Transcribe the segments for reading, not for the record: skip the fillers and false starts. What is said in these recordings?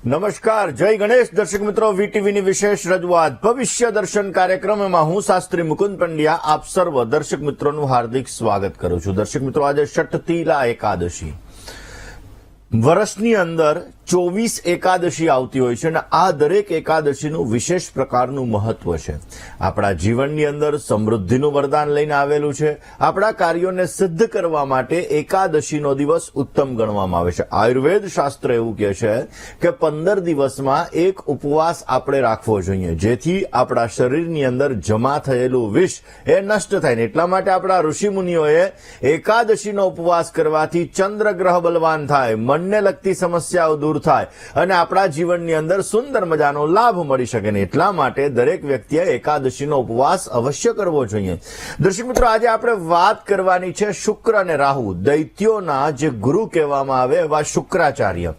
નમસ્કાર, જય ગણેશ. દર્શક મિત્રો, વીટીવીની વિશેષ રજૂઆત ભવિષ્ય દર્શન કાર્યક્રમમાં હું શાસ્ત્રી મુકુંદ પંડ્યા આપ સર્વ દર્શક મિત્રોનું હાર્દિક સ્વાગત કરું છું. દર્શક મિત્રો, આજે ષઠતીલા એકાદશી, વર્ષની અંદર 24 એકાદશી આવતી હોય છે અને આ દરેક એકાદશીનું વિશેષ પ્રકારનું મહત્વ છે. આપણા જીવનની અંદર સમૃદ્ધિનું વરદાન લઈને આવેલું છે. આપણા કાર્યોને સિદ્ધ કરવા માટે એકાદશીનો દિવસ ઉત્તમ ગણવામાં આવે છે. આયુર્વેદ શાસ્ત્ર એવું કહે છે કે 15 દિવસમાં એક ઉપવાસ આપણે રાખવો જોઈએ, જેથી આપણા શરીરની અંદર જમા થયેલું વિષ એ નષ્ટ થાય ને એટલા માટે આપણા ઋષિમુનિઓએ એકાદશીનો ઉપવાસ કરવાથી ચંદ્રગ્રહ બલવાન થાય, મનને લગતી સમસ્યાઓ દૂર થાય અને આપણા જીવનની અંદર સુંદર મજાનો લાભ મળી શકે ને એટલા માટે દરેક વ્યક્તિએ એકાદશીનો ઉપવાસ અવશ્ય કરવો જોઈએ. દર્શક મિત્રો, આજે આપણે વાત કરવાની છે શુક્ર અને રાહુ, દૈત્યોના જે ગુરુ કહેવામાં આવે એવા શુક્રાચાર્ય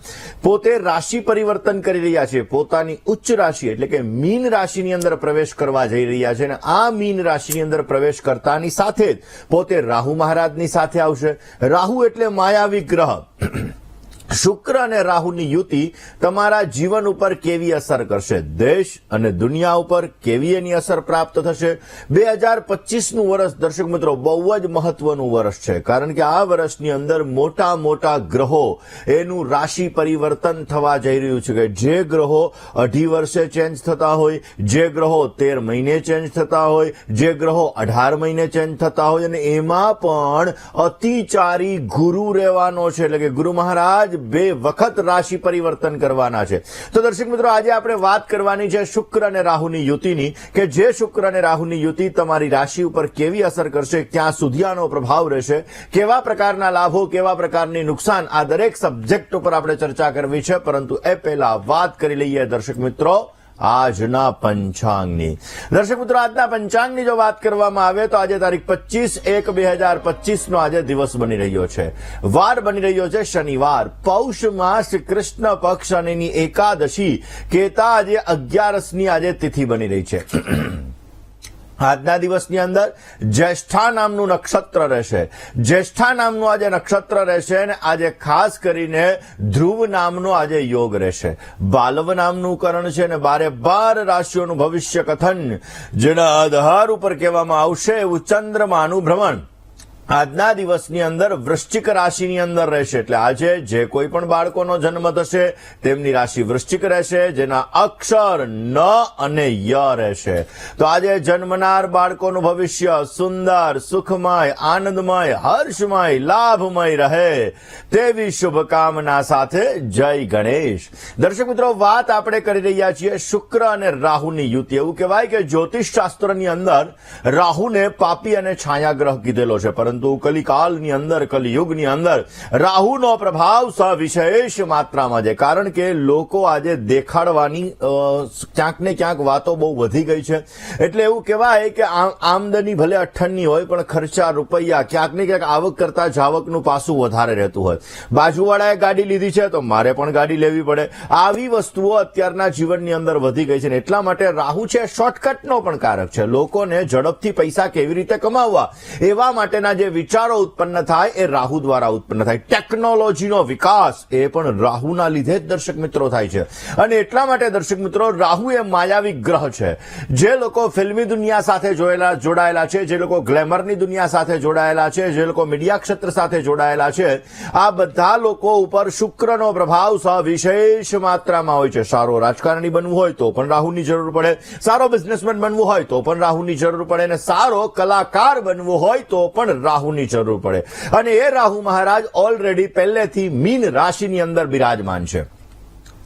પોતે રાશિ પરિવર્તન કરી રહ્યા છે. પોતાની ઉચ્ચ રાશિ એટલે કે મીન રાશિની અંદર પ્રવેશ કરવા જઈ રહ્યા છે અને આ મીન રાશિની અંદર પ્રવેશ કરતાની સાથે જ પોતે રાહુ મહારાજની સાથે આવશે. રાહુ એટલે માયાવી ગ્રહ. શુક્ર અને રાહુની યુતિ તમારા જીવન ઉપર કેવી અસર કરશે, દેશ અને દુનિયા ઉપર કેવી એની અસર પ્રાપ્ત થશે. 2025નું વર્ષ દર્શક મિત્રો બહુ જ મહત્વનું વર્ષ છે, કારણ કે આ વર્ષની અંદર મોટા મોટા ગ્રહો એનું રાશિ પરિવર્તન થવા જઈ રહ્યું છે. કે જે ગ્રહો 2.5 વર્ષે ચેન્જ થતા હોય, જે ગ્રહો 13 મહિને ચેન્જ થતા હોય, જે ગ્રહો 18 મહિને ચેન્જ થતા હોય અને એમાં પણ અતિચારી ગુરુ રહેવાનો છે, એટલે કે ગુરુ મહારાજ 2 વખત રાશિ પરિવર્તન કરવાના છે. તો દર્શક મિત્રો, આજે આપણે વાત કરવાની છે શુક્ર અને રાહુની યુતિની, કે જે શુક્ર અને રાહુની યુતિ તમારી રાશિ ઉપર કેવી અસર કરશે, ક્યાં સુધી આનો પ્રભાવ રહેશે, કેવા પ્રકારના લાભો, કેવા પ્રકારની નુકસાન, આ દરેક સબ્જેક્ટ ઉપર આપણે ચર્ચા કરવી છે. પરંતુ એ પહેલા વાત કરી લઈએ દર્શક મિત્રો આજના પંચાંગની. દર્શક મિત્રો, આજના પંચાંગની જો વાત કરવામાં આવે તો આજે તારીખ 25/1/2025 નો આજે દિવસ બની રહ્યો છે. વાર બની રહ્યો છે શનિવાર, પૌષ માસ, કૃષ્ણ પક્ષ અને એની એકાદશી કહેતા આજે 11ની આજે તિથિ બની રહી છે. આજના દિવસની અંદર જ્યેષ્ઠા નામનું નક્ષત્ર રહેશે. જ્યેષ્ઠા નામનું આજે નક્ષત્ર રહેશે અને આજે ખાસ કરીને ધ્રુવ નામનો આજે યોગ રહેશે. બાલવ નામનું કરણ છે અને 12 રાશિઓનું ભવિષ્ય કથન જેના આધાર ઉપર કહેવામાં આવશે એવું ચંદ્રમાનું ભ્રમણ આજના દિવસની અંદર વૃશ્ચિક રાશિની અંદર રહેશે. એટલે આજે જે કોઈ પણ બાળકોનો જન્મ થશે તેમની રાશિ વૃશ્ચિક રહેશે, જેના અક્ષર ન અને ય રહેશે. તો આજે જન્મનાર બાળકોનું ભવિષ્ય સુંદર, સુખમય, આનંદમય, હર્ષમય, લાભમય રહે તેવી શુભકામના સાથે જય ગણેશ. દર્શક મિત્રો, વાત આપણે કરી રહ્યા છીએ શુક્ર અને રાહુની યુતિ. એવું કહેવાય કે જ્યોતિષ શાસ્ત્રની અંદર રાહુને પાપી અને છાયાગ્રહ કીધેલો છે, પરંતુ કલિકાલની અંદર, કલિયુગની અંદર રાહુનો પ્રભાવ સવિશેષ માત્રામાં છે. કારણ કે લોકો આજે દેખાડવાની ક્યાંક ને ક્યાંક વાતો બહુ વધી ગઈ છે. એટલે એવું કહેવાય કે આમદની ભલે 98ની હોય પણ ખર્ચા રૂપિયા ક્યાંક ને ક્યાંક આવક કરતા જાવકનું પાસું વધારે રહેતું હોય. બાજુવાળાએ ગાડી લીધી છે તો મારે પણ ગાડી લેવી પડે. આવી વસ્તુઓ અત્યારના જીવનની અંદર વધી ગઈ છે ને એટલા માટે રાહુ છે શોર્ટકટનો પણ કારક છે. લોકોને ઝડપથી પૈસા કેવી રીતે કમાવવા એવા માટેના જે વિચારો ઉત્પન્ન થાય એ રાહુ દ્વારા ઉત્પન્ન થાય. ટેકનોલોજીનો વિકાસ એ પણ રાહુના લીધે જ દર્શક મિત્રો થાય છે. અને એટલા માટે દર્શક મિત્રો, રાહુ એ માયાવી ગ્રહ છે. જે લોકો ફિલ્મી દુનિયા સાથે જોડાયેલા છે, જે લોકો ગ્લેમરની દુનિયા સાથે જોડાયેલા છે, જે લોકો મીડિયા ક્ષેત્ર સાથે જોડાયેલા છે, આ બધા લોકો ઉપર શુક્રનો પ્રભાવ સવિશેષ માત્રામાં હોય છે. સારો રાજકારણી બનવું હોય તો પણ રાહુની જરૂર પડે, સારો બિઝનેસમેન બનવું હોય તો પણ રાહુની જરૂર પડે, અને સારો કલાકાર બનવું હોય તો પણ રાહુની જરૂર પડે. અને એ રાહુ મહારાજ ઓલરેડી પહેલેથી મીન રાશિની અંદર બિરાજમાન છે.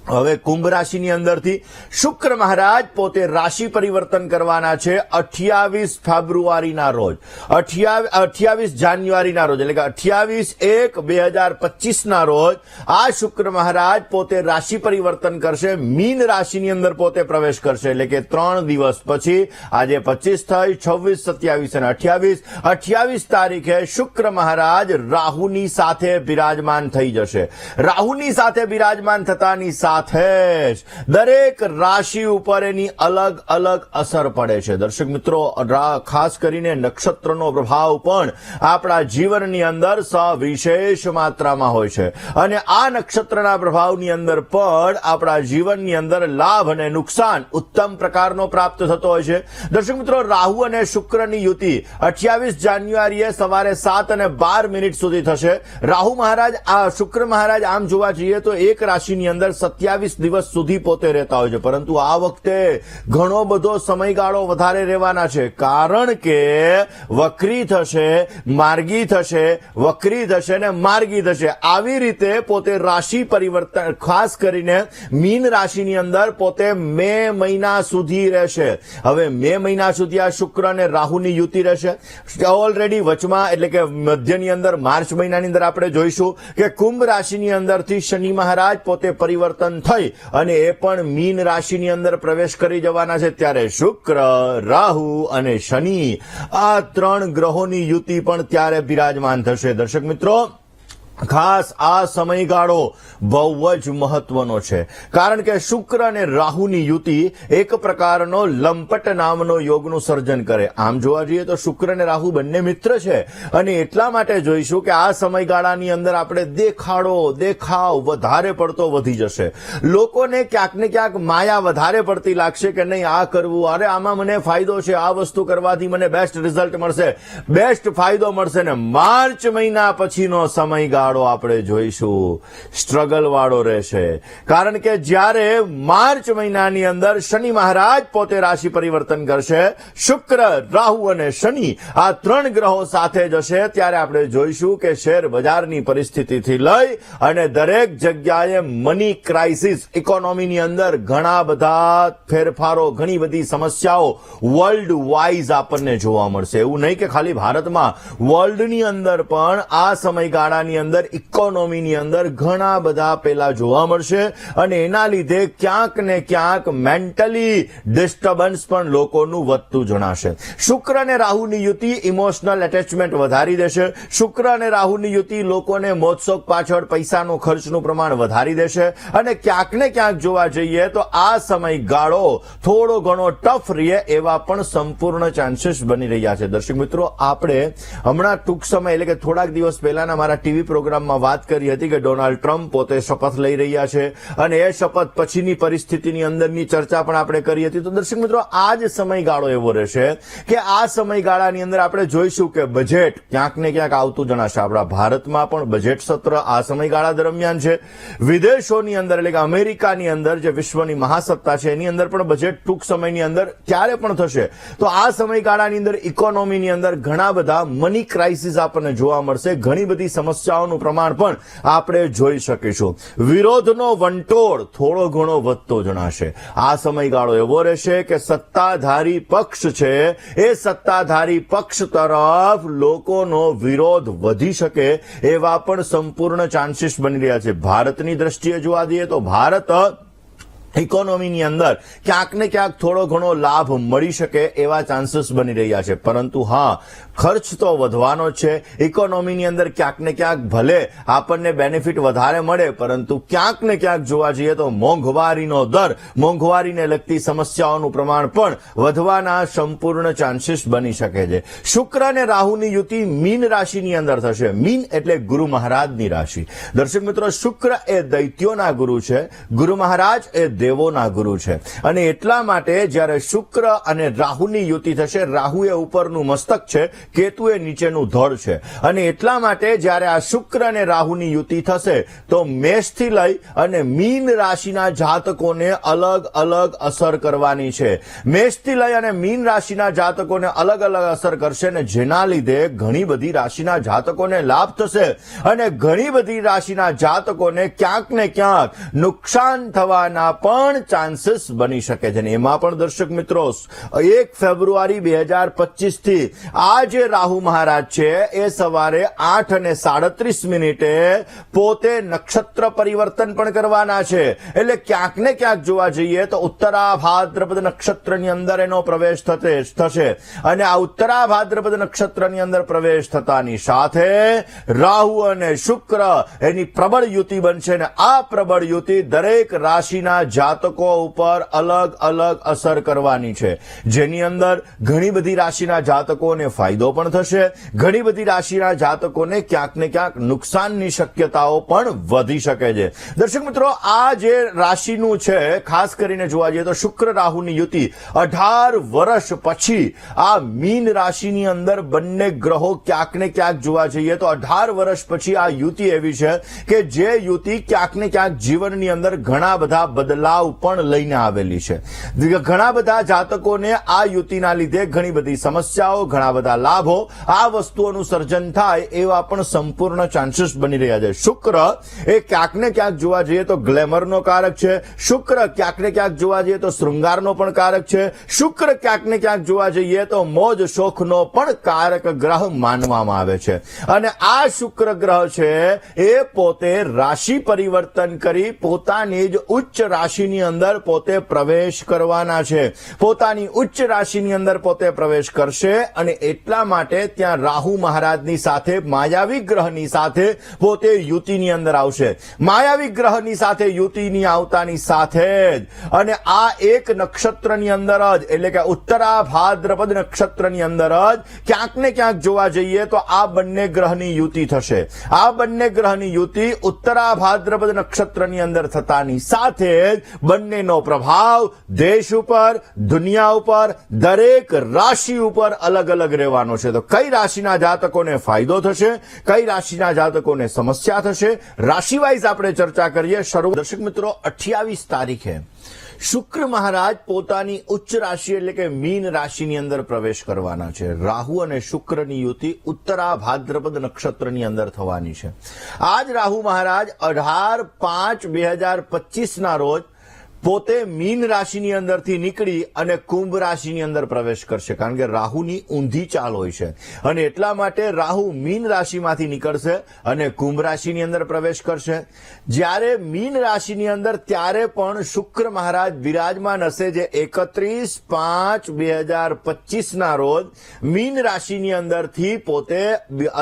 હવે કુંભ રાશિની અંદરથી શુક્ર મહારાજ પોતે રાશિ પરિવર્તન કરવાના છે 28 ફેબ્રુઆરીના રોજ, 28 જાન્યુઆરીના રોજ, એટલે કે 28/1/2025ના રોજ આ શુક્ર મહારાજ પોતે રાશિ પરિવર્તન કરશે, મીન રાશિની અંદર પોતે પ્રવેશ કરશે. એટલે કે 3 દિવસ પછી આજે 25 થઈ, 26, 27 અને 28 તારીખે શુક્ર મહારાજ રાહુની સાથે બિરાજમાન થઈ જશે. રાહુની સાથે બિરાજમાન થતાની સાથે સાથે જ દરેક રાશિ ઉપર એની અલગ અલગ અસર પડે છે. દર્શક મિત્રો, ખાસ કરીને નક્ષત્રનો પ્રભાવ પણ આપણા જીવનની અંદર સવિશેષ માત્રામાં હોય છે અને આ નક્ષત્રના પ્રભાવની અંદર પણ આપણા જીવનની અંદર લાભ અને નુકસાન ઉત્તમ પ્રકારનો પ્રાપ્ત થતો હોય છે. દર્શક મિત્રો, રાહુ અને શુક્રની યુતિ 28 જાન્યુઆરીએ સવારે 7:12 સુધી થશે. રાહુ મહારાજ, આ શુક્ર મહારાજ આમ જોવા જઈએ તો એક રાશિની અંદર 27 દિવસ સુધી પોતે રહેતા હોય છે, પરંતુ આ વખતે ઘણો બધો સમયગાળો વધારે રહેવાના છે, કારણ કે વક્રી થશે, માર્ગી થશે, વક્રી થશે ને માર્ગી થશે. આવી રીતે પોતે રાશિ પરિવર્તન, ખાસ કરીને મીન રાશિની અંદર પોતે મે મહિના સુધી રહેશે. હવે મે મહિના સુધી આ શુક્ર અને રાહુની યુતિ રહેશે. ઓલરેડી વચમાં એટલે કે મધ્યની અંદર માર્ચ મહિનાની અંદર આપણે જોઈશું કે કુંભ રાશિની અંદરથી શનિ મહારાજ પોતે પરિવર્તન થઈ અને એ પણ મીન રાશિની અંદર પ્રવેશ કરી જવાના છે. ત્યારે શુક્ર, રાહુ અને શનિ આ 3 ગ્રહોની યુતિ પણ ત્યારે બિરાજમાન થશે. દર્શક મિત્રો, ખાસ આ સમયગાળો બહુ જ મહત્વનો છે, કારણ કે શુક્ર અને રાહુની યુતિ એક પ્રકારનો લંપટ નામનો યોગનું સર્જન કરે. આમ જોવા જઈએ તો શુક્ર અને રાહુ બંને મિત્ર છે અને એટલા માટે જોઈશું કે આ સમયગાળાની અંદર આપણે દેખાવ વધારે પડતો વધી જશે. લોકોને ક્યાંક ને ક્યાંક માયા વધારે પડતી લાગશે કે નહીં આ કરવું, અરે આમાં મને ફાયદો છે, આ વસ્તુ કરવાથી મને બેસ્ટ રિઝલ્ટ મળશે, બેસ્ટ ફાયદો મળશે. ને માર્ચ મહિના પછીનો સમયગાળો આપણે જોઈશું સ્ટ્રગલ વાળો રહેશે, કારણ કે જ્યારે માર્ચ મહિનાની અંદર શનિ મહારાજ પોતે રાશિ પરિવર્તન કરશે, શુક્ર, રાહુ અને શનિ આ 3 ગ્રહો સાથે જશે, ત્યારે આપણે જોઈશું કે શેર બજારની પરિસ્થિતિથી લઈ અને દરેક જગ્યાએ મની ક્રાઇસિસ, ઇકોનોમીની અંદર ઘણા બધા ફેરફારો, ઘણી બધી સમસ્યાઓ વર્લ્ડ વાઇઝ આપણને જોવા મળશે. એવું નહીં કે ખાલી ભારતમાં, વર્લ્ડની અંદર પણ આ સમયગાળાની અંદર ઇકોનોમીની અંદર ઘણા બધા પેલા જોવા મળશે અને એના લીધે ક્યાંક ને ક્યાંક મેન્ટલી ડિસ્ટર્બન્સ પણ લોકોનું વધતું જણાશે. શુક્ર અને રાહુની યુતિ ઇમોશનલ એટેચમેન્ટ વધારી દેશે. શુક્ર અને રાહુની યુતિ લોકોને મોજશોખ પાછળ પૈસાનો ખર્ચનું પ્રમાણ વધારી દેશે અને ક્યાંક ને ક્યાંક જોવા જઈએ તો આ સમયગાળો થોડો ઘણો ટફ રહે એવા પણ સંપૂર્ણ ચાન્સીસ બની રહ્યા છે. દર્શક મિત્રો, આપણે હમણાં ટૂંક સમય એટલે કે થોડાક દિવસ પહેલાના મારા ટીવી પ્રોગ્રામમાં વાત કરી હતી કે ડોનાલ્ડ ટ્રમ્પ પોતે શપથ લઈ રહ્યા છે અને એ શપથ પછીની પરિસ્થિતિની અંદરની ચર્ચા પણ આપણે કરી હતી. તો દર્શક મિત્રો, આ જ સમયગાળો એવો રહેશે કે આ સમયગાળાની અંદર આપણે જોઈશું કે બજેટ ક્યાંક ને ક્યાંક આવતું જણાશે. આપણા ભારતમાં પણ બજેટ સત્ર આ સમયગાળા દરમિયાન છે. વિદેશોની અંદર એટલે કે અમેરિકાની અંદર જે વિશ્વની મહાસત્તા છે એની અંદર પણ બજેટ ટૂંક સમયની અંદર ક્યારે પણ થશે. તો આ સમયગાળાની અંદર ઇકોનોમીની અંદર ઘણા બધા મની ક્રાઇસિસ આપણને જોવા મળશે, ઘણી બધી સમસ્યાઓનું પ્રમાણ પણ આપણે જોઈ શકીશું. વિરોધનો વંટોળ થોડો ઘણો વધતો જણાશે. આ સમયગાળો એવો રહેશે કે સત્તાધારી પક્ષ છે એ સત્તાધારી પક્ષ તરફ લોકોનો વિરોધ વધી શકે એવા પણ સંપૂર્ણ ચાન્સીસ બની રહ્યા છે. ભારતની દ્રષ્ટિએ જોવા દઈએ તો ભારત ઇકોનોમીની અંદર ક્યાંક ને ક્યાંક થોડો ઘણો લાભ મળી શકે એવા ચાન્સીસ બની રહ્યા છે, પરંતુ હા, ખર્ચ તો વધવાનો છે. ઇકોનોમીની અંદર ક્યાંક ને ક્યાંક ભલે આપણને બેનિફિટ વધારે મળે, પરંતુ ક્યાંક ને ક્યાંક જોવા જઈએ તો મોંઘવારીનો દર, મોંઘવારીને લગતી સમસ્યાઓનું પ્રમાણ પણ વધવાના સંપૂર્ણ ચાન્સીસ બની શકે છે. શુક્ર અને રાહુની યુતિ મીન રાશિની અંદર થશે. મીન એટલે ગુરુ મહારાજની રાશિ. દર્શક મિત્રો, શુક્ર એ દૈત્યોના ગુરુ છે, ગુરુ મહારાજ એ દેવોના ગુરુ છે અને એટલા માટે જ્યારે શુક્ર અને રાહુની યુતિ થશે, રાહુ એ ઉપરનું મસ્તક છે, કેતુ એ નીચેનું ધડ છે અને એટલા માટે જ્યારે આ શુક્ર અને રાહુની યુતિ થશે તો મેષથી લઈ અને મીન રાશિના જાતકોને અલગ અલગ અસર કરવાની છે. મેષથી લઈ અને મીન રાશિના જાતકોને અલગ અલગ અસર કરશે ને જેના લીધે ઘણી બધી રાશિના જાતકોને લાભ થશે અને ઘણી બધી રાશિના જાતકોને ક્યાંક ને ક્યાંક નુકસાન થવાના પણ ચાન્સીસ બની શકે છે. એમાં પણ દર્શક મિત્રો 1 ફેબ્રુઆરી 2025 થી આ જે રાહુ મહારાજ છે એ સવારે 8:37 પોતે નક્ષત્ર પરિવર્તન પણ કરવાના છે. એટલે ક્યાંક ને ક્યાંક જોવા જઈએ તો ઉત્તરા ભાદ્રપદ નક્ષત્રની અંદર એનો પ્રવેશ થશે અને આ ઉત્તરા ભાદ્રપદ નક્ષત્રની અંદર પ્રવેશ થતાની સાથે રાહુ અને શુક્ર એની પ્રબળ યુતિ બનશે અને આ પ્રબળ યુતિ દરેક રાશિના જાતકો ઉપર અલગ અલગ અસર કરવાની છે, જેની અંદર ઘણી બધી રાશિના જાતકોને ફાયદો પણ થશે, ઘણી બધી રાશિના જાતકોને ક્યાંક ને ક્યાંક નુકસાનની શક્યતાઓ પણ વધી શકે છે. દર્શક મિત્રો, આ જે રાશિનું છે ખાસ કરીને જોવા જઈએ તો શુક્ર રાહુની યુતિ 18 વર્ષ પછી આ મીન રાશિની અંદર બંને ગ્રહો ક્યાંક ને ક્યાંક જોવા જઈએ તો 18 વર્ષ પછી આ યુતિ એવી છે કે જે યુતિ ક્યાંક ને ક્યાંક જીવનની અંદર ઘણા બધા બદલાવ પણ લઈને આવેલી છે. ઘણા બધા જાતકોને આ યુતિના લીધે ઘણી બધી સમસ્યાઓ, ઘણા બધા લાભો, આ વસ્તુઓનું સર્જન થાય એવા પણ સંપૂર્ણ ચાન્સીસ બની રહ્યા છે. શુક્ર એ ક્યાંક ને ક્યાંક જોવા જઈએ તો ગ્લેમરનો કારક છે. શુક્ર ક્યાંક ને ક્યાંક જોવા જઈએ તો શૃંગારનો પણ કારક છે. શુક્ર ક્યાંક ને ક્યાંક જોવા જઈએ તો મોજ શોખનો પણ કારક ગ્રહ માનવામાં આવે છે. અને આ શુક્ર ગ્રહ છે એ પોતે રાશિ પરિવર્તન કરી પોતાની જ ઉચ્ચ રાશિની અંદર પોતે પ્રવેશ કરવાના છે. પોતાની ઉચ્ચ રાશિની અંદર પોતે પ્રવેશ કરશે અને એટલા માટે ત્યાં રાહુ મહારાજની સાથે માયાવી ગ્રહની સાથે પોતે યુતિની અંદર આવશે. માયાવી ગ્રહની સાથે યુતિની આવતાની સાથે જ અને આ એક નક્ષત્રની અંદર જ એટલે કે ઉત્તરા ભાદ્રપદ નક્ષત્રની અંદર જ ક્યાંક ને ક્યાંક જોવા જઈએ તો આ બંને ગ્રહની યુતિ થશે. આ બંને ગ્રહની યુતિ ઉત્તરા ભાદ્રપદ નક્ષત્રની અંદર થતાની સાથે જ બંનેનો પ્રભાવ દેશ ઉપર, દુનિયા ઉપર, દરેક રાશિ ઉપર અલગ અલગ રહેવાનો છે. તો કઈ રાશિના જાતકોને ફાયદો થશે, કઈ રાશિના જાતકોને સમસ્યા થશે, રાશિ વાઇઝ આપણે ચર્ચા કરીએ. દર્શક મિત્રો, 28 તારીખે શુક્ર મહારાજ પોતાની ઉચ્ચ રાશિ એટલે કે મીન રાશિની અંદર પ્રવેશ કરવાના છે. રાહુ અને શુક્રની યુતિ ઉત્તરા ભાદ્રપદ નક્ષત્રની અંદર થવાની છે. આજ રાહુ મહારાજ 18/5/2025 ના રોજ પોતે મીન રાશિની અંદરથી નીકળી અને કુંભ રાશિની અંદર પ્રવેશ કરશે, કારણ કે રાહુની ઊંધી ચાલ હોય છે અને એટલા માટે રાહુ મીન રાશિમાંથી નીકળશે અને કુંભ રાશિની અંદર પ્રવેશ કરશે. જ્યારે મીન રાશિની અંદર ત્યારે પણ શુક્ર મહારાજ વિરાજમાન હશે, જે 31/5/2025 ના રોજ મીન રાશિની અંદરથી પોતે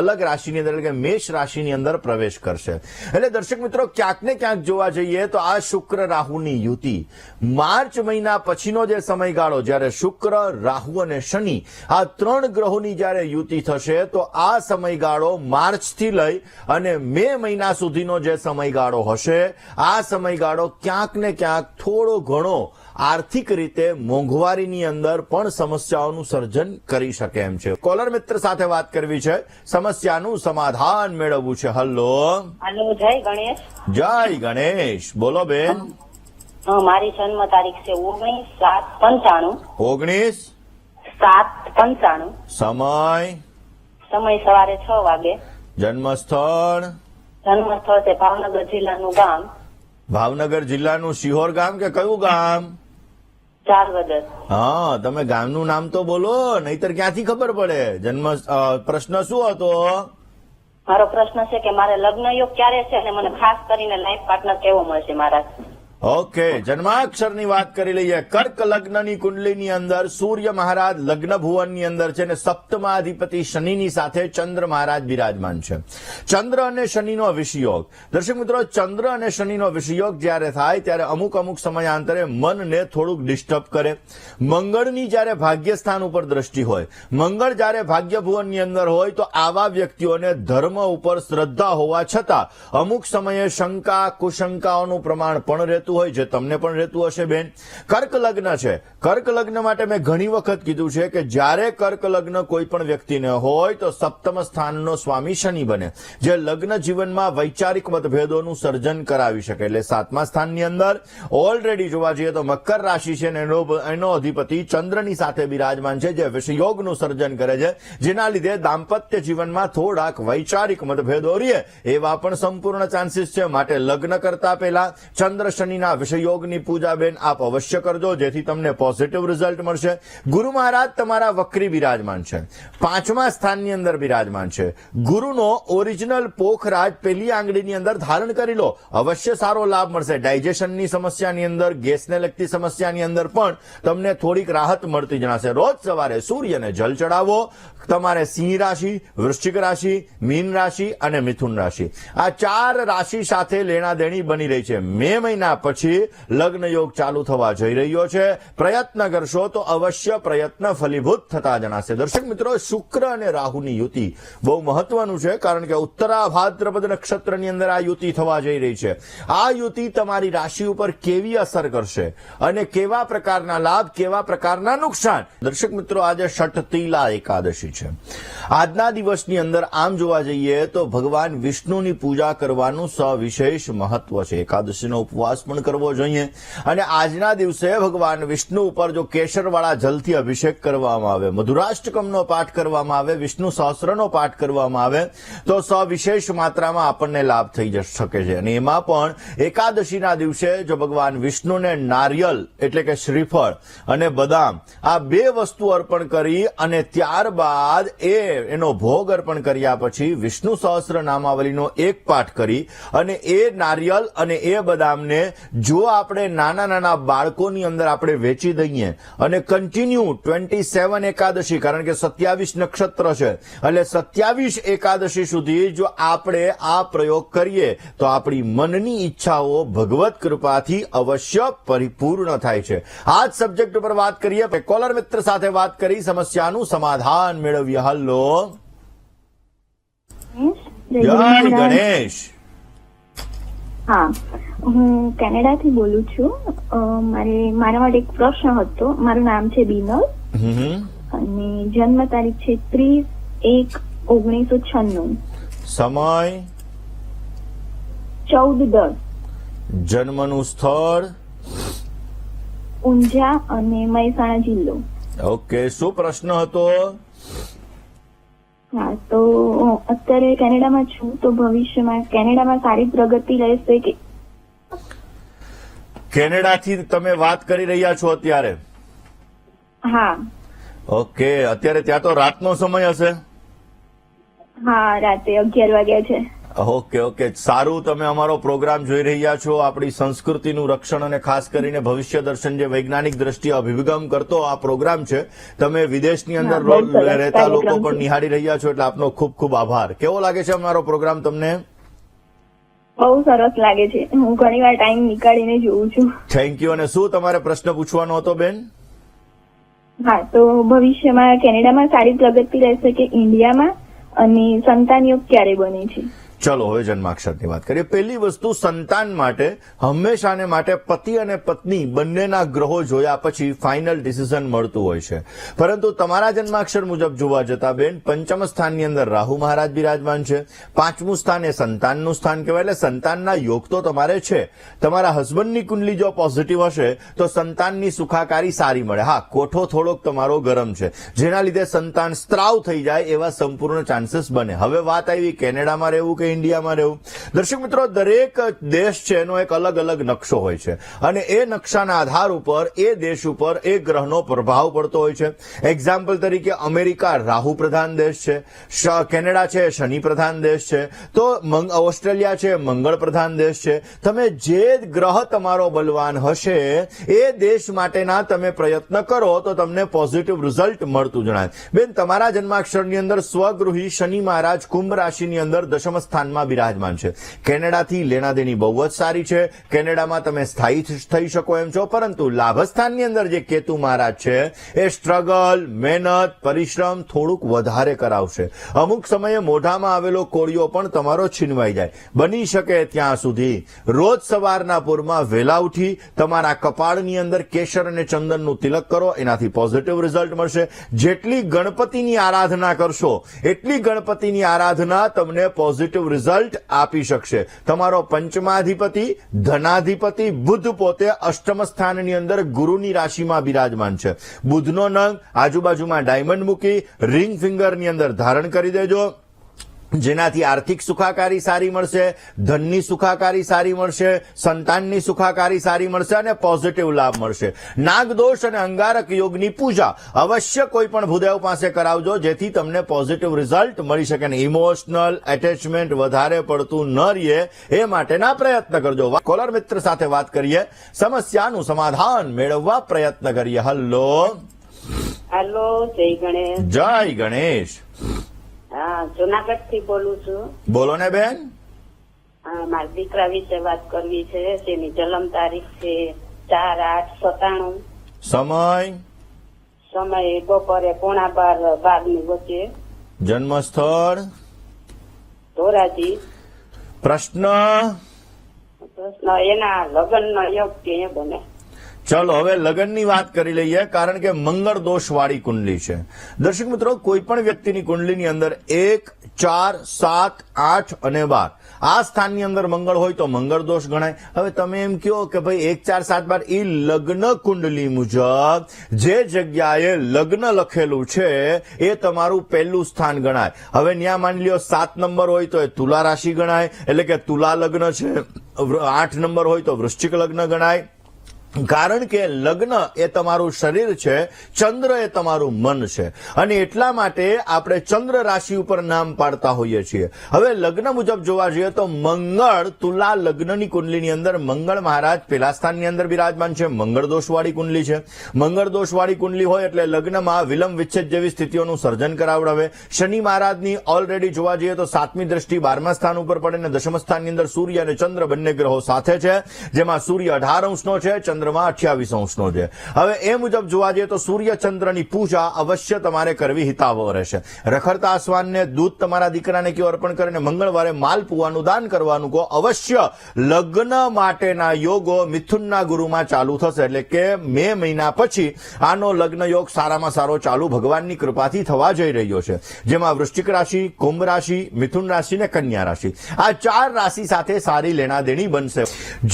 અલગ રાશિની અંદર એટલે કે મેષ રાશિની અંદર પ્રવેશ કરશે. એટલે દર્શક મિત્રો, ક્યાંક ને ક્યાંક જોવા જઈએ તો આ શુક્ર રાહુની યુતિ માર્ચ મહિના પછીનો જે સમયગાળો, જ્યારે શુક્ર, રાહુ અને શનિ આ 3 ગ્રહોની જ્યારે યુતિ થશે તો આ સમયગાળો માર્ચથી લઈ અને મે મહિના સુધીનો જે સમયગાળો હશે, આ સમયગાળો ક્યાંક ને ક્યાંક થોડો ઘણો આર્થિક રીતે મોંઘવારીની અંદર પણ સમસ્યાઓનું સર્જન કરી શકે એમ છે. કોલર મિત્ર સાથે વાત કરવી છે, સમસ્યાનું સમાધાન મેળવવું છે. હલો, જય ગણેશ. જય ગણેશ. બોલો બેન. મારી જન્મ તારીખ છે 19/7/95. 19/7/95. સમય સવારે 6 વાગે. જન્મસ્થળ છે ભાવનગર જિલ્લાનું ગામ. ભાવનગર જિલ્લાનું શિહોર ગામ કે કયું ગામ? ચારવદર. હા, તમે ગામનું નામ તો બોલો, નહીતર ક્યાંથી ખબર પડે. પ્રશ્ન શું હતો? મારો પ્રશ્ન છે કે મારે લગ્ન યોગ ક્યારે છે અને મને ખાસ કરીને લાઈફ પાર્ટનર કેવો મળશે મારા? ઓકે, જન્માક્ષરની વાત કરી લઈએ. કર્ક લગ્નની કુંડલીની અંદર સૂર્ય મહારાજ લગ્ન ભુવનની અંદર છે અને સપ્તમાધિપતિ શનિની સાથે ચંદ્ર મહારાજ બિરાજમાન છે. ચંદ્ર અને શનિનો વિષયોગ. દર્શક મિત્રો, ચંદ્ર અને શનિનો વિષયોગ જ્યારે થાય ત્યારે અમુક સમયાંતરે મનને થોડુંક ડિસ્ટર્બ કરે. મંગળની જ્યારે ભાગ્યસ્થાન ઉપર દ્રષ્ટિ હોય, મંગળ જ્યારે ભાગ્ય ભુવનની અંદર હોય તો આવા વ્યક્તિઓને ધર્મ ઉપર શ્રદ્ધા હોવા છતાં અમુક સમયે શંકા, કુશંકાઓનું પ્રમાણ પણ રહેતું હોય, જે તમને પણ રહેતું હશે બેન. કર્ક લગ્ન છે. કર્ક લગ્ન માટે મેં ઘણી વખત કીધું છે કે જ્યારે કર્ક લગ્ન કોઈ પણ વ્યક્તિને હોય તો સપ્તમ સ્થાનનો સ્વામી શનિ બને, જે લગ્ન જીવનમાં વૈચારિક મતભેદોનું સર્જન કરાવી શકે. એટલે 7મા સ્થાનની અંદર ઓલરેડી જોવા જઈએ તો મકર રાશિ છે, એનો અધિપતિ ચંદ્રની સાથે બિરાજમાન છે, જે વિષયોગનું સર્જન કરે છે, જેના લીધે દાંપત્ય જીવનમાં થોડાક વૈચારિક મતભેદો રહે એવા પણ સંપૂર્ણ ચાન્સીસ છે. માટે લગ્ન કરતા પહેલા ચંદ્ર શનિના એકાદશીના વિષયોગની પૂજા બેન આપ અવશ્ય કરજો, જેથી તમને પોઝિટિવ રિઝલ્ટ મળશે. ગુરુ મહારાજ તમારા વક્રી બિરાજમાન છે, 5મા સ્થાનની અંદર બિરાજમાન છે. ગુરુનો ઓરિજિનલ પોખરાજ પેલી આંગળીની અંદર ધારણ કરી લો, અવશ્ય સારો લાભ મળશે. ડાયજેશનની સમસ્યાની અંદર, ગેસને લગતી સમસ્યાની અંદર પણ તમને થોડીક રાહત મળતી જણાશે. રોજ સવારે સૂર્યને જલ ચડાવો. તમારે સિંહ રાશિ, વૃશ્ચિક રાશિ, મીન રાશિ અને મિથુન રાશિ, આ 4 રાશિ સાથે લેણા દેણી બની રહી છે. મે મહિના પછી લગ્ન યોગ ચાલુ થવા જઈ રહ્યો છે. પ્રયત્ન કરશો તો અવશ્ય પ્રયત્ન ફલીભૂત થતા જણાશે. દર્શક મિત્રો, શુક્ર અને રાહુની યુતિ બહુ મહત્વનું છે, કારણ કે ઉત્તરા ભાદ્રપદ નક્ષત્રની અંદર આ યુતિ થવા જઈ રહી છે. આ યુતિ તમારી રાશિ ઉપર કેવી અસર કરશે અને કેવા પ્રકારના લાભ, કેવા પ્રકારના નુકસાન. દર્શક મિત્રો, આજે ષઠતીલા એકાદશી છે. આજના દિવસની અંદર આમ જોવા જઈએ તો ભગવાન વિષ્ણુની પૂજા કરવાનું સવિશેષ મહત્વ છે. એકાદશીનો ઉપવાસ પણ કરવો જોઈએ અને આજના દિવસે ભગવાન વિષ્ણુ ઉપર જો કેસરવાળા જલથી અભિષેક કરવામાં આવે, મધુરાષ્ટકમનો પાઠ કરવામાં આવે, વિષ્ણુ સહસ્રનો પાઠ કરવામાં આવે તો સવિશેષ માત્રામાં આપણને લાભ થઈ શકે છે. અને એમાં પણ એકાદશીના દિવસે જો ભગવાન વિષ્ણુને નારિયેલ એટલે કે શ્રીફળ અને બદામ આ 2 વસ્તુ અર્પણ કરી અને ત્યારબાદ એનો ભોગ અર્પણ કર્યા પછી વિષ્ણુ સહસ્ર નામાવલીનો એક પાઠ કરી અને એ નારિયેલ અને એ બદામને જો આપણે નાના નાના બાળકોની અંદર આપણે વેચી દઈએ અને કન્ટિન્યુ 27 એકાદશી, કારણ કે 27 નક્ષત્ર છે, એટલે 27 એકાદશી સુધી જો આપણે આ પ્રયોગ કરીએ તો આપણી મનની ઈચ્છાઓ ભગવત કૃપાથી અવશ્ય પરિપૂર્ણ થાય છે. આ જ સબ્જેક્ટ ઉપર વાત કરીએ. કોલર મિત્ર સાથે વાત કરી સમસ્યાનું સમાધાન મેળવીએ. હલો, જય ગણેશ. હા, હું કેનેડાથી બોલું છું. મારા માટે એક પ્રશ્ન હતો. મારું નામ છે બીનલ અને જન્મ તારીખ છે 30/1/1996. સમય 14:10. જન્મનું સ્થળ ઊંઝા અને મહેસાણા જિલ્લો. ઓકે, શું પ્રશ્ન હતો? હા, તો અત્યારે કેનેડામાં છું, તો ભવિષ્યમાં કેનેડામાં સારી પ્રગતિ રહેશે કે? કેનેડાથી તમે વાત કરી રહ્યા છો અત્યારે? હા. ઓકે, અત્યારે ત્યાં તો રાતનો સમય હશે? હા, રાતે 11 વાગ્યા છે. ઓકે ઓકે, સારું. તમે અમારો પ્રોગ્રામ જોઈ રહ્યા છો. આપણી સંસ્કૃતિનું રક્ષણ અને ખાસ કરીને ભવિષ્ય દર્શન જે વૈજ્ઞાનિક દ્રષ્ટિએ અભિગમ કરતો આ પ્રોગ્રામ છે, તમે વિદેશની અંદર રહેતા લોકો પણ નિહાળી રહ્યા છો, એટલે આપનો ખૂબ ખૂબ આભાર. કેવો લાગે છે અમારો પ્રોગ્રામ તમને? બહુ સરસ લાગે છે. હું ઘણી વાર ટાઈમ નીકાળીને જોઉં છું. Thank you. અને શું તમારે પ્રશ્ન પૂછવાનો હતો બેન? હા, તો ભવિષ્યમાં કેનેડામાં સારી પ્રગતિ રહેશે કે ઇન્ડિયામાં, અને સંતાન યોગ ક્યારે બને છે? ચલો હવે જન્માક્ષરની વાત કરીએ. પહેલી વસ્તુ, સંતાન માટે હંમેશાને માટે પતિ અને પત્ની બંનેના ગ્રહો જોયા પછી ફાઇનલ ડિસિઝન મળતું હોય છે. પરંતુ તમારા જન્માક્ષર મુજબ જોવા જતા બેન, 5મ સ્થાનની અંદર રાહુ મહારાજ બિરાજમાન છે. 5મું સ્થાન એ સંતાનનું સ્થાન કહેવાય, એટલે સંતાનના યોગ તો તમારે છે. તમારા હસબન્ડની કુંડલી જો પોઝિટિવ હશે તો સંતાનની સુખાકારી સારી મળે. હા, કોઠો થોડોક તમારો ગરમ છે, જેના લીધે સંતાન સ્ત્રાવ થઈ જાય એવા સંપૂર્ણ ચાન્સીસ બને. હવે વાત આવી કેનેડામાં રહેવું કે ઇન્ડિયામાં રહેવું. દર્શક મિત્રો, દરેક દેશ છે એનો એક અલગ અલગ નકશો હોય છે અને એ નકશાના આધાર ઉપર એ દેશ ઉપર એ ગ્રહનો પ્રભાવ પડતો હોય છે. એક્ઝામ્પલ તરીકે અમેરિકા રાહુ પ્રધાન દેશ છે, કેનેડા છે શનિ પ્રધાન દેશ છે, તો ઓસ્ટ્રેલિયા છે મંગળ પ્રધાન દેશ છે. તમે જે ગ્રહ તમારો બલવાન હશે એ દેશ માટેના તમે પ્રયત્ન કરો તો તમને પોઝિટિવ રિઝલ્ટ મળતું જણાય. બેન, તમારા જન્માક્ષરની અંદર સ્વગૃહી શનિ મહારાજ કુંભ રાશિની અંદર 10મ સ્થાનમાં બિરાજમાન છે. કેનેડાથી લેણાદેણી બહુ જ સારી છે. કેનેડામાં તમે સ્થાયી થઈ શકો એમ છો, પરંતુ લાભસ્થાનની અંદર જે કેતુ મહારાજ છે એ સ્ટ્રગલ, મહેનત, પરિશ્રમ થોડુંક વધારે કરાવશે. અમુક સમયે મોઢામાં આવેલો કોળિયો પણ તમારો છીનવાઈ જાય. બની શકે ત્યાં સુધી રોજ સવારના પૂરમાં વહેલા ઉઠી તમારા કપાળની અંદર કેસર અને ચંદનનું તિલક કરો, એનાથી પોઝિટિવ રિઝલ્ટ મળશે. જેટલી ગણપતિની આરાધના કરશો એટલી ગણપતિની આરાધના તમને પોઝિટિવ રિઝલ્ટ આપી શકશે. તમારો પંચમાધિપતિ ધનાધિપતિ બુધ પોતે 8મ સ્થાનની અંદર ગુરુની રાશિમાં બિરાજમાન છે. બુધનો નંગ આજુબાજુમાં ડાયમંડ મૂકી રિંગ ફિંગરની અંદર ધારણ કરી દેજો. જેનાથી આર્થિક સુખાકારી સારી મળશે, ધનની સુખાકારી સારી મળશે, સંતાનની સુખાકારી સારી મળશે અને પોઝિટિવ લાભ મળશે. નાગદોષ અને અંગારક યોગની પૂજા અવશ્ય કોઈ પણ ભૂદેવ પાસે કરાવજો, જેથી તમને પોઝિટિવ રિઝલ્ટ મળી શકે અને ઇમોશનલ એટેચમેન્ટ વધારે પડતું ન રહે એ માટેના પ્રયત્ન કરજો. કોલર મિત્ર સાથે વાત કરીએ, સમસ્યાનું સમાધાન મેળવવા પ્રયત્ન કરીએ. હલો હેલો, જય ગણેશ. જય ગણેશ. હા, જુનાગઢ થી બોલું છું. બોલો ને બેન. મારા દીકરા વિશે વાત કરવી છે. તેની જન્મ તારીખ છે 4/8/97. સમય બપોરે 11:30 ની વચ્ચે. જન્મ સ્થળ ધોરાજી. પ્રશ્ન એના લગ્ન યોગ કે બને. ચલો હવે લગ્નની વાત કરી લઈએ, કારણ કે મંગળ દોષ વાળી કુંડલી છે. દર્શક મિત્રો, કોઈ પણ વ્યક્તિની કુંડલીની અંદર 1, 4, 7, 8 અને 12 આ સ્થાનની અંદર મંગળ હોય તો મંગળ દોષ ગણાય. હવે તમે એમ કહો કે ભાઈ 1, 4, 7, 12 એ લગ્ન કુંડલી મુજબ જે જગ્યાએ લગ્ન લખેલું છે એ તમારું પહેલું સ્થાન ગણાય. હવે ન્યા માની લ્યો 7 નંબર હોય તો એ તુલા રાશિ ગણાય, એટલે કે તુલા લગ્ન છે. 8 નંબર હોય તો વૃશ્ચિક લગ્ન ગણાય, કારણ કે લગ્ન એ તમારું શરીર છે, ચંદ્ર એ તમારું મન છે અને એટલા માટે આપણે ચંદ્ર રાશિ ઉપર નામ પાડતા હોઈએ છીએ. હવે લગ્ન મુજબ જોવા જઈએ તો મંગળ તુલા લગ્નની કુંડલીની અંદર મંગળ મહારાજ પેલા સ્થાનની અંદર બિરાજમાન છે. મંગળ દોષવાળી કુંડલી છે. મંગળ દોષવાળી કુંડલી હોય એટલે લગ્નમાં વિલંબ વિચ્છેદ જેવી સ્થિતિઓનું સર્જન કરાવડાવે. શનિ મહારાજની ઓલરેડી જોવા જઈએ તો 7મી દ્રષ્ટિ 12મા સ્થાન ઉપર પડે ને દશમ સ્થાનની અંદર સૂર્ય અને ચંદ્ર બંને ગ્રહો સાથે છે, જેમાં સૂર્ય 18 અંશનો છે, ચંદ્રમાં 28 અંશનો છે. હવે એ મુજબ જોવા જઈએ તો સૂર્ય ચંદ્રની પૂજા અવશ્ય તમારે કરવી હિતાવહ રહેશે. રખડતા શ્વાનને દૂધ તમારા દીકરાને કયો અર્પણ કરીને મંગળવારે માલપુવાનું દાન કરવાનું કહો. અવશ્ય લગ્ન માટેના યોગો મિથુનના ગુરુમાં ચાલુ થશે, એટલે કે મે મહિના પછી આનો લગ્ન યોગ સારામાં સારો ચાલુ ભગવાનની કૃપાથી થવા જઈ રહ્યો છે, જેમાં વૃશ્ચિક રાશિ, કુંભ રાશિ, મિથુન રાશિ અને કન્યા રાશિ આ 4 રાશિ સાથે સારી લેણાદેણી બનશે.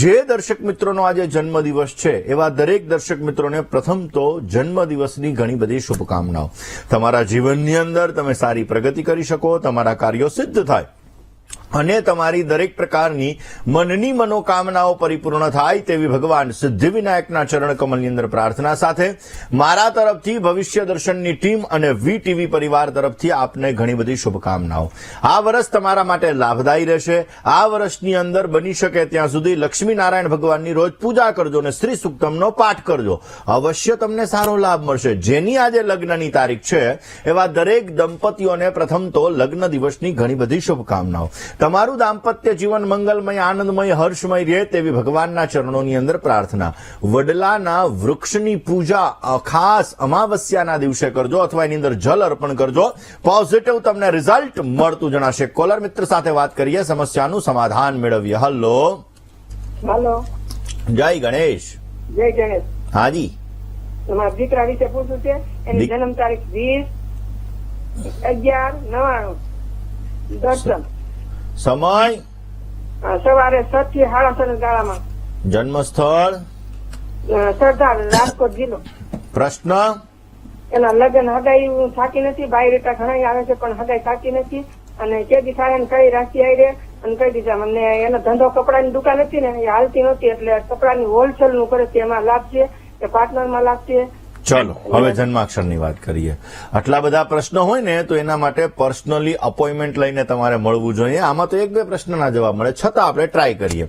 જે દર્શક મિત્રોનો આજે જન્મદિવસ છે એવા દરેક દર્શક મિત્રોને પ્રથમ તો જન્મદિવસની ઘણી બધી શુભકામનાઓ. તમારા જીવનની અંદર તમે સારી પ્રગતિ કરી શકો, તમારા કાર્યો સિદ્ધ થાય અને તમારી દરેક પ્રકારની મનની મનોકામનાઓ પરિપૂર્ણ થાય તેવી ભગવાન સિદ્ધિવિનાયકના ચરણ કમલની અંદર પ્રાર્થના સાથે મારા તરફથી ભવિષ્ય દર્શનની ટીમ અને વીટીવી પરિવાર તરફથી આપને ઘણી બધી શુભકામનાઓ. આ વર્ષ તમારા માટે લાભદાયી રહેશે. આ વર્ષની અંદર બની શકે ત્યાં સુધી લક્ષ્મીનારાયણ ભગવાનની રોજ પૂજા કરજો અને શ્રી સુક્તમનો પાઠ કરજો. અવશ્ય તમને સારો લાભ મળશે. જેની આજે લગ્નની તારીખ છે એવા દરેક દંપતીઓને પ્રથમ તો લગ્ન દિવસની ઘણી બધી શુભકામનાઓ. તમારું દાંપત્ય જીવન મંગલમય, આનંદમય, હર્ષમય રહે તેવી ભગવાનના ચરણોની અંદર પ્રાર્થના. વડલાના વૃક્ષની પૂજા ખાસ અમાવસ્યાના દિવસે કરજો અથવા એની અંદર જલ અર્પણ કરજો. પોઝિટિવ તમને રિઝલ્ટ મળતું જણાશે. કોલર મિત્ર સાથે વાત કરીએ, સમસ્યાનું સમાધાન મેળવીએ. હલો હેલો, જય ગણેશ. જય ગણેશ. હાજી. તમારા દીકરા વિશે પૂછવું છે. એની દીક- જન્મ તારીખ 20/11/99. દર્શન સમય સવારે 7 થી 7:30 ગાળામાં. જન્મ સ્થળ સરદાર, રાજકોટ જિલ્લો. પ્રશ્ન એના લગ્ન હગાઈ સાચી નથી. બાયોડેટા ઘણા આવે છે પણ હગાઈ સાચી નથી. અને કેદી થાય ને કઈ રાશિ આવી રહે અને કઈ દીધા મને એનો ધંધો કપડાની દુકાન હતી ને એ હાલતી નહોતી, એટલે કપડાની હોલસેલ નું કરે છે. એમાં લાભ છે કે પાર્ટનરમાં લાભ છે? ચલો હવે જન્માક્ષરની વાત કરીએ. આટલા બધા પ્રશ્નો હોય ને તો એના માટે પર્સનલી અપોઇન્ટમેન્ટ લઈને તમારે મળવું જોઈએ. આમાં તો 1-2 પ્રશ્નના જવાબ મળે, છતાં આપણે ટ્રાય કરીએ.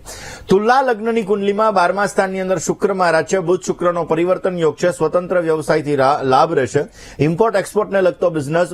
તુલા લગ્નની કુંડલીમાં 12મા સ્થાનની અંદર શુક્ર મહારાજ છે. બુધ શુક્રનો પરિવર્તન યોગ છે. સ્વતંત્ર વ્યવસાયથી લાભ રહેશે. ઇમ્પોર્ટ એક્સપોર્ટને લગતો બિઝનેસ,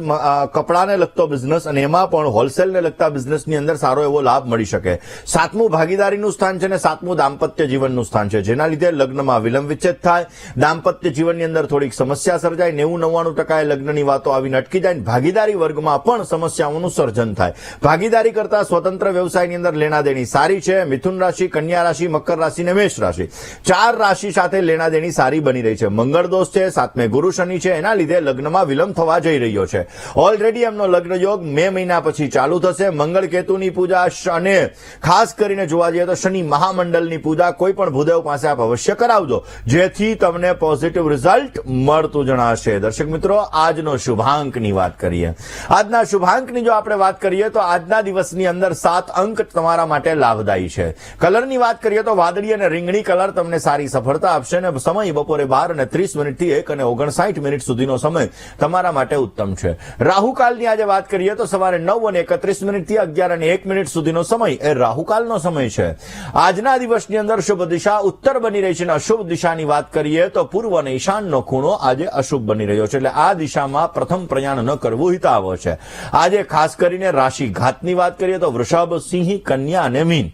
કપડાને લગતો બિઝનેસ અને એમાં પણ હોલસેલને લગતા બિઝનેસની અંદર સારો એવો લાભ મળી શકે. 7મું ભાગીદારીનું સ્થાન છે અને 7મું દાંપત્ય જીવનનું સ્થાન છે, જેના લીધે લગ્નમાં વિલંબ વિચ્છેદ થાય, દાંપત્ય જીવનની અંદર થોડીક સમસ્યા સર્જાય. 90-99% લગ્નની વાતો આવીને અટકી જાય. ભાગીદારી વર્ગમાં પણ સમસ્યાઓનું સર્જન થાય. ભાગીદારી કરતા સ્વતંત્ર વ્યવસાયની અંદર લેણાદેણી સારી છે. મિથુન રાશિ, કન્યા રાશિ, મકર રાશિ અને મેષ રાશિ 4 રાશિ સાથે લેણાદેણી સારી બની રહી છે. મંગળ દોષ છે, 7મે ગુરુ શનિ છે, એના લીધે લગ્નમાં વિલંબ થવા જઈ રહ્યો છે. ઓલરેડી એમનો લગ્ન યોગ મે મહિના પછી ચાલુ થશે. મંગળ કેતુની પૂજા અને ખાસ કરીને જોવા જઈએ તો શનિ મહામંડળની પૂજા કોઈ પણ ભૂદેવ પાસે આપ અવશ્ય કરાવજો, જેથી તમને પોઝિટિવ રિઝલ્ટ પોઈન્ટ મળતું જણાશે. દર્શક મિત્રો, આજનો શુભાંકની વાત કરીએ. આજના શુભાંકની જો આપણે વાત કરીએ તો આજના દિવસની અંદર 7 અંક તમારા માટે લાભદાયી છે. કલરની વાત કરીએ તો વાદળી અને રીંગણી કલર તમને સારી સફળતા આપશે અને સમય બપોરે 12:30 થી 1:59 સુધીનો સમય તમારા માટે ઉત્તમ છે. રાહુકાલની આજે વાત કરીએ તો સવારે 9:31 થી 11:01 સુધીનો સમય એ રાહુકાલનો સમય છે. આજના દિવસની અંદર શુભ દિશા ઉત્તર બની રહી છે અને અશુભ દિશાની વાત કરીએ તો પૂર્વ અને ઈશાનનો ખૂણો આજે અશુભ બની રહ્યો છે, એટલે આ દિશામાં પ્રથમ પ્રયાણ ન કરવું હિતાવહ છે. આજે ખાસ કરીને રાશિ ઘાતની વાત કરીએ તો વૃષભ, સિંહ, કન્યા અને મીન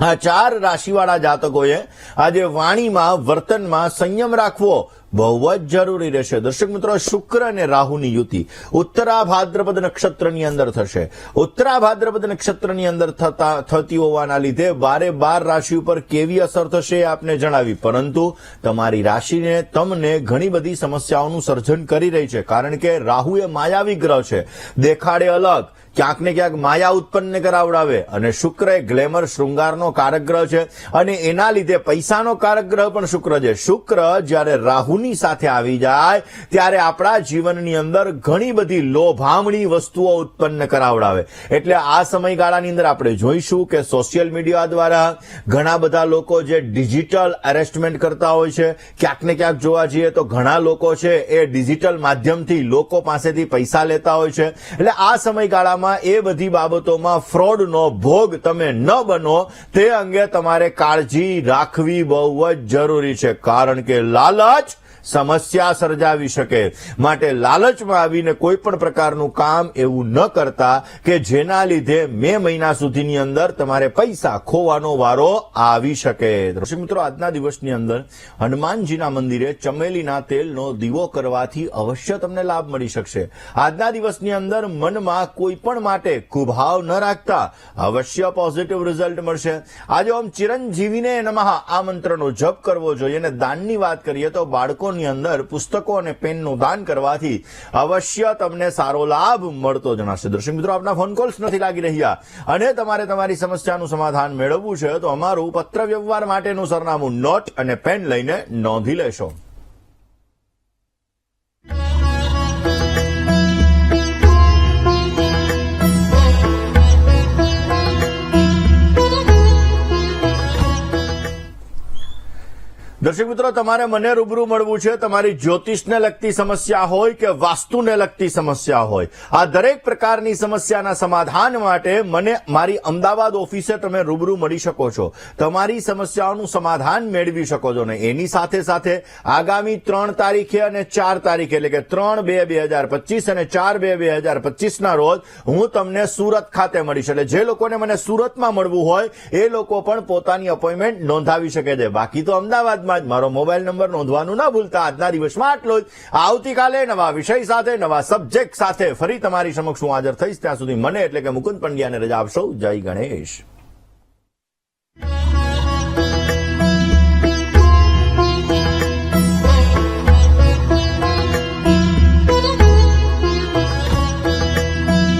આ 4 રાશિવાળા જાતકોએ આજે વાણીમાં વર્તનમાં સંયમ રાખવો બહુ જ જરૂરી રહેશે. દર્શક મિત્રો, શુક્ર અને રાહુની યુતિ ઉત્તરા ભાદ્રપદ નક્ષત્રની અંદર થશે. ઉત્તરા ભાદ્રપદ નક્ષત્રની અંદર થતી હોવાના લીધે 12 રાશિ ઉપર કેવી અસર થશે આપને જણાવી, પરંતુ તમારી રાશિને તમને ઘણી બધી સમસ્યાઓનું સર્જન કરી રહી છે, કારણ કે રાહુ એ માયાવી ગ્રહ છે, દેખાડે અલગ, ક્યાંક ને ક્યાંક માયા ઉત્પન્ન કરાવડાવે, અને શુક્ર એ ગ્લેમર શૃંગારનો કારક ગ્રહ છે અને એના લીધે પૈસાનો કારક ગ્રહ પણ શુક્ર છે. શુક્ર જ્યારે રાહુની સાથે આવી જાય ત્યારે આપણા જીવનની અંદર ઘણી બધી લોભામણી વસ્તુઓ ઉત્પન્ન કરાવડાવે. એટલે આ સમયગાળાની અંદર આપણે જોઈશું કે સોશિયલ મીડિયા દ્વારા ઘણા બધા લોકો જે ડિજિટલ એરેસ્ટમેન્ટ કરતા હોય છે, ક્યાંક ને ક્યાંક જોવા જઈએ તો ઘણા લોકો છે એ ડિજિટલ માધ્યમથી લોકો પાસેથી પૈસા લેતા હોય છે. એટલે આ સમયગાળામાં એ બધી બાબતોમાં ફ્રોડનો ભોગ તમે ન બનો તે અંગે તમારે કાળજી રાખવી બહુ જ જરૂરી છે, કારણ કે લાલચ સમસ્યા સર્જાવી શકે. માટે લાલચમાં આવીને કોઈ પણ પ્રકારનું કામ એવું ન કરતા કે જેના લીધે મે મહિના સુધીની અંદર તમારે પૈસા ખોવાનો વારો આવી શકે. દર્શક મિત્રો, આજના દિવસની અંદર હનુમાનજીના મંદિરે ચમેલીના તેલનો દીવો કરવાથી અવશ્ય તમને લાભ મળી શકશે. આજના દિવસની અંદર મનમાં કોઈ પણ માટે કુભાવ ન રાખતા અવશ્ય પોઝિટિવ રિઝલ્ટ મળશે. આજે ઓમ ચિરંજીવીને નમઃ આ મંત્રનો જપ કરવો જોઈએ. અને દાનની વાત કરીએ તો બાળકોની અંદર પુસ્તકો અને પેનનું દાન કરવાથી અવશ્ય તમને સારો લાભ મળતો જણાશે. દર્શક મિત્રો, આપના ફોન કોલ્સ નથી લાગી રહ્યા અને તમારે તમારી સમસ્યાનું સમાધાન મેળવવું છે તો અમારું પત્ર વ્યવહાર માટેનું સરનામું નોટ અને પેન લઈને નોંધી લેશો. દર્શક મિત્રો, તમારે મને રૂબરૂ મળવું છે. તમારી જ્યોતિષને લગતી સમસ્યા હોય કે વાસ્તુને લગતી સમસ્યા હોય, આ દરેક પ્રકારની સમસ્યાના સમાધાન માટે મને મારી અમદાવાદ ઓફિસે તમે રૂબરૂ મળી શકો છો, તમારી સમસ્યાઓનું સમાધાન મેળવી શકો છો. ને એની સાથે સાથે આગામી 3 તારીખે અને 4 તારીખે એટલે કે 3/2/2025 અને 4/2/2025 રોજ હું તમને સુરત ખાતે મળીશ. એટલે જે લોકોને મને સુરતમાં મળવું હોય એ લોકો પણ પોતાની અપોઇન્ટમેન્ટ નોંધાવી શકે છે. બાકી તો અમદાવાદ મારો મોબાઈલ નંબર નોંધવાનું ના ભૂલતા. આજના દિવસમાં આટલો જ. આવતીકાલે નવા વિષય સાથે, નવા સબ્જેક્ટ સાથે ફરી તમારી સમક્ષ હું હાજર થઈશ. ત્યાં સુધી મને એટલે કે મુકુંદ પંડ્યાને રજા આપશો. જય ગણેશ.